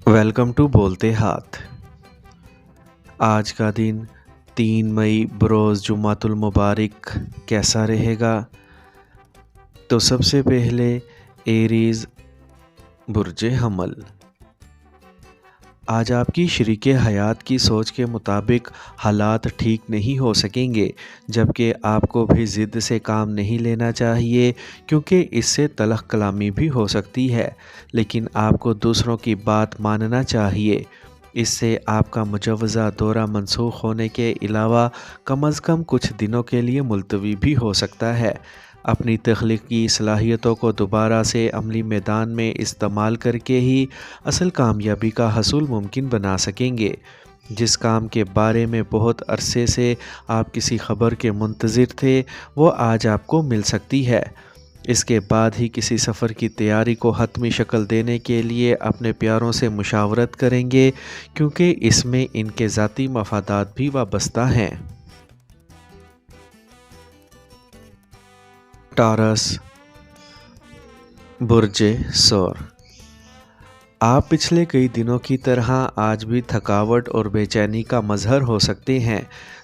Welcome to بولتے ہاتھ۔ آج کا دن 3 مئی بروز جمعۃ المبارک کیسا رہے گا؟ تو سب سے پہلے ایریز برج حمل۔ آج آپ کی شریک حیات کی سوچ کے مطابق حالات ٹھیک نہیں ہو سکیں گے، جبکہ آپ کو بھی ضد سے کام نہیں لینا چاہیے کیونکہ اس سے تلخ کلامی بھی ہو سکتی ہے، لیکن آپ کو دوسروں کی بات ماننا چاہیے۔ اس سے آپ کا مجوزہ دورہ منسوخ ہونے کے علاوہ کم از کم کچھ دنوں کے لیے ملتوی بھی ہو سکتا ہے۔ اپنی تخلیقی صلاحیتوں کو دوبارہ سے عملی میدان میں استعمال کر کے ہی اصل کامیابی کا حصول ممکن بنا سکیں گے۔ جس کام کے بارے میں بہت عرصے سے آپ کسی خبر کے منتظر تھے، وہ آج آپ کو مل سکتی ہے۔ اس کے بعد ہی کسی سفر کی تیاری کو حتمی شکل دینے کے لیے اپنے پیاروں سے مشاورت کریں گے، کیونکہ اس میں ان کے ذاتی مفادات بھی وابستہ ہیں۔ ٹارس برج ثور۔ آپ پچھلے کئی دنوں کی طرح آج بھی تھکاوٹ اور بے چینی کا مظہر ہو سکتے ہیں،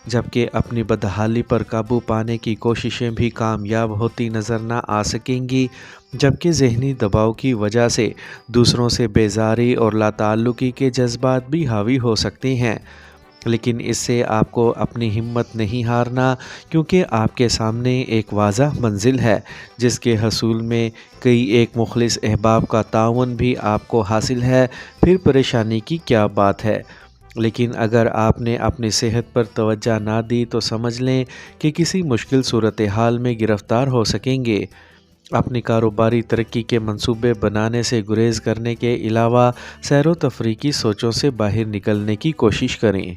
جبکہ اپنی بدحالی پر قابو پانے کی کوششیں بھی کامیاب ہوتی نظر نہ آ سکیں گی، جبکہ ذہنی دباؤ کی وجہ سے دوسروں سے بیزاری اور لا تعلقی کے جذبات بھی حاوی ہو سکتے ہیں۔ لیکن اس سے آپ کو اپنی ہمت نہیں ہارنا، کیونکہ آپ کے سامنے ایک واضح منزل ہے جس کے حصول میں کئی ایک مخلص احباب کا تعاون بھی آپ کو حاصل ہے۔ پھر پریشانی کی کیا بات ہے؟ لیکن اگر آپ نے اپنی صحت پر توجہ نہ دی تو سمجھ لیں کہ کسی مشکل صورتحال میں گرفتار ہو سکیں گے۔ اپنی کاروباری ترقی کے منصوبے بنانے سے گریز کرنے کے علاوہ سیر و تفریح کی سوچوں سے باہر نکلنے کی کوشش کریں۔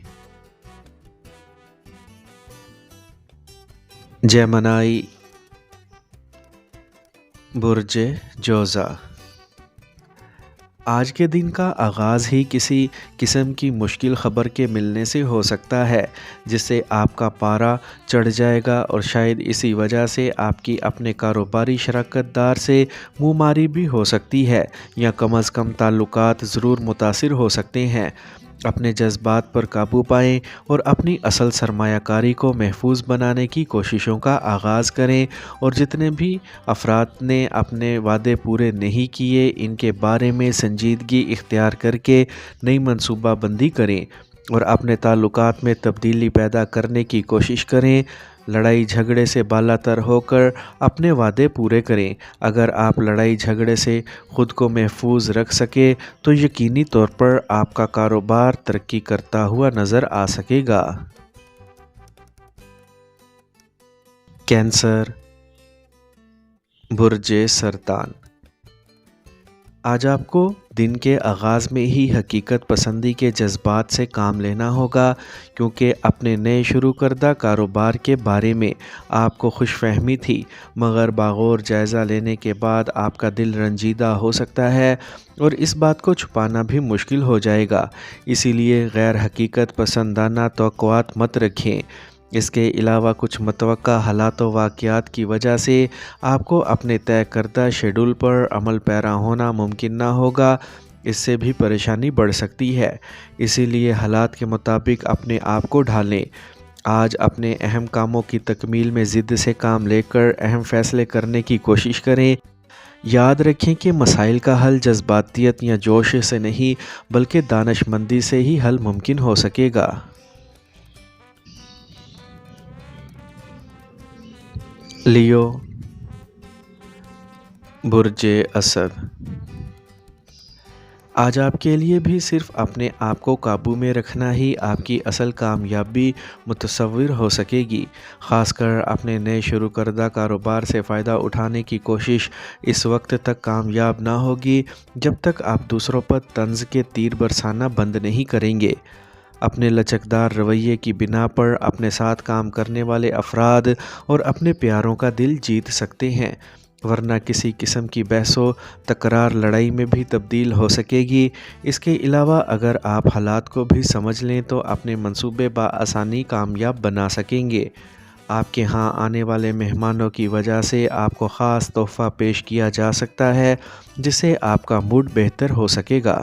جیمنائی برج جوزا۔ آج کے دن کا آغاز ہی کسی قسم کی مشکل خبر کے ملنے سے ہو سکتا ہے، جس سے آپ کا پارا چڑھ جائے گا اور شاید اسی وجہ سے آپ کی اپنے کاروباری شراکت دار سے منہ ماری بھی ہو سکتی ہے، یا کم از کم تعلقات ضرور متاثر ہو سکتے ہیں۔ اپنے جذبات پر قابو پائیں اور اپنی اصل سرمایہ کاری کو محفوظ بنانے کی کوششوں کا آغاز کریں، اور جتنے بھی افراد نے اپنے وعدے پورے نہیں کیے ان کے بارے میں سنجیدگی اختیار کر کے نئی منصوبہ بندی کریں اور اپنے تعلقات میں تبدیلی پیدا کرنے کی کوشش کریں۔ لڑائی جھگڑے سے بالاتر ہو کر اپنے وعدے پورے کریں۔ اگر آپ لڑائی جھگڑے سے خود کو محفوظ رکھ سکے تو یقینی طور پر آپ کا کاروبار ترقی کرتا ہوا نظر آ سکے گا۔ کینسر برج سرطان۔ آج آپ کو دن کے آغاز میں ہی حقیقت پسندی کے جذبات سے کام لینا ہوگا، کیونکہ اپنے نئے شروع کردہ کاروبار کے بارے میں آپ کو خوش فہمی تھی، مگر باغور جائزہ لینے کے بعد آپ کا دل رنجیدہ ہو سکتا ہے اور اس بات کو چھپانا بھی مشکل ہو جائے گا۔ اسی لیے غیر حقیقت پسندانہ توقعات مت رکھیں۔ اس کے علاوہ کچھ متوقع حالات و واقعات کی وجہ سے آپ کو اپنے طے کردہ شیڈول پر عمل پیرا ہونا ممکن نہ ہوگا۔ اس سے بھی پریشانی بڑھ سکتی ہے، اسی لیے حالات کے مطابق اپنے آپ کو ڈھالیں۔ آج اپنے اہم کاموں کی تکمیل میں ضد سے کام لے کر اہم فیصلے کرنے کی کوشش کریں۔ یاد رکھیں کہ مسائل کا حل جذباتیت یا جوش سے نہیں بلکہ دانش مندی سے ہی حل ممکن ہو سکے گا۔ لیو برج اسد۔ آج آپ کے لیے بھی صرف اپنے آپ کو قابو میں رکھنا ہی آپ کی اصل کامیابی متصور ہو سکے گی۔ خاص کر اپنے نئے شروع کردہ کاروبار سے فائدہ اٹھانے کی کوشش اس وقت تک کامیاب نہ ہوگی جب تک آپ دوسروں پر طنز کے تیر برسانا بند نہیں کریں گے۔ اپنے لچکدار رویے کی بنا پر اپنے ساتھ کام کرنے والے افراد اور اپنے پیاروں کا دل جیت سکتے ہیں، ورنہ کسی قسم کی بحث و تکرار لڑائی میں بھی تبدیل ہو سکے گی۔ اس کے علاوہ اگر آپ حالات کو بھی سمجھ لیں تو اپنے منصوبے بآسانی کامیاب بنا سکیں گے۔ آپ کے ہاں آنے والے مہمانوں کی وجہ سے آپ کو خاص تحفہ پیش کیا جا سکتا ہے، جس سے آپ کا موڈ بہتر ہو سکے گا۔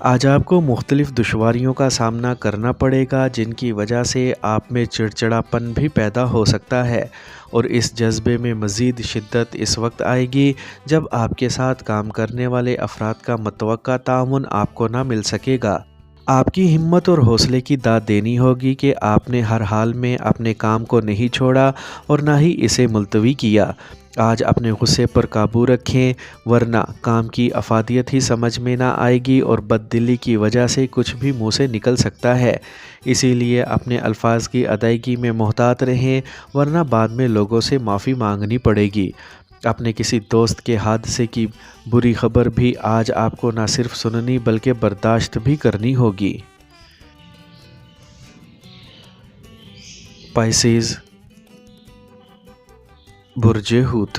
آج آپ کو مختلف دشواریوں کا سامنا کرنا پڑے گا جن کی وجہ سے آپ میں چڑچڑاپن بھی پیدا ہو سکتا ہے، اور اس جذبے میں مزید شدت اس وقت آئے گی جب آپ کے ساتھ کام کرنے والے افراد کا متوقع تعاون آپ کو نہ مل سکے گا۔ آپ کی ہمت اور حوصلے کی داد دینی ہوگی کہ آپ نے ہر حال میں اپنے کام کو نہیں چھوڑا اور نہ ہی اسے ملتوی کیا۔ آج اپنے غصے پر قابو رکھیں، ورنہ کام کی افادیت ہی سمجھ میں نہ آئے گی اور بددلی کی وجہ سے کچھ بھی منہ سے نکل سکتا ہے۔ اسی لیے اپنے الفاظ کی ادائیگی میں محتاط رہیں، ورنہ بعد میں لوگوں سے معافی مانگنی پڑے گی۔ اپنے کسی دوست کے حادثے کی بری خبر بھی آج آپ کو نہ صرف سننی بلکہ برداشت بھی کرنی ہوگی۔ پائسیز، برج حوت۔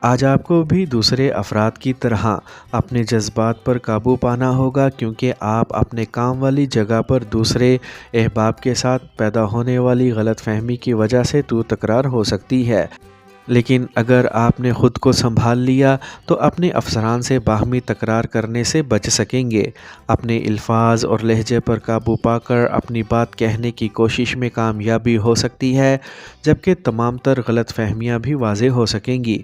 آج آپ کو بھی دوسرے افراد کی طرح اپنے جذبات پر قابو پانا ہوگا، کیونکہ آپ اپنے کام والی جگہ پر دوسرے احباب کے ساتھ پیدا ہونے والی غلط فہمی کی وجہ سے تو تکرار ہو سکتی ہے۔ لیکن اگر آپ نے خود کو سنبھال لیا تو اپنے افسران سے باہمی تکرار کرنے سے بچ سکیں گے۔ اپنے الفاظ اور لہجے پر قابو پا کر اپنی بات کہنے کی کوشش میں کامیابی ہو سکتی ہے، جبکہ تمام تر غلط فہمیاں بھی واضح ہو سکیں گی۔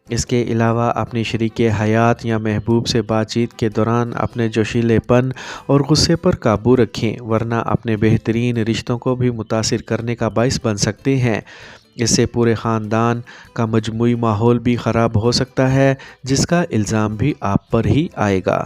اس کے علاوہ اپنی شریک حیات یا محبوب سے بات چیت کے دوران اپنے جوشیلے پن اور غصے پر قابو رکھیں، ورنہ اپنے بہترین رشتوں کو بھی متاثر کرنے کا باعث بن سکتے ہیں۔ اس سے پورے خاندان کا مجموعی ماحول بھی خراب ہو سکتا ہے، جس کا الزام بھی آپ پر ہی آئے گا۔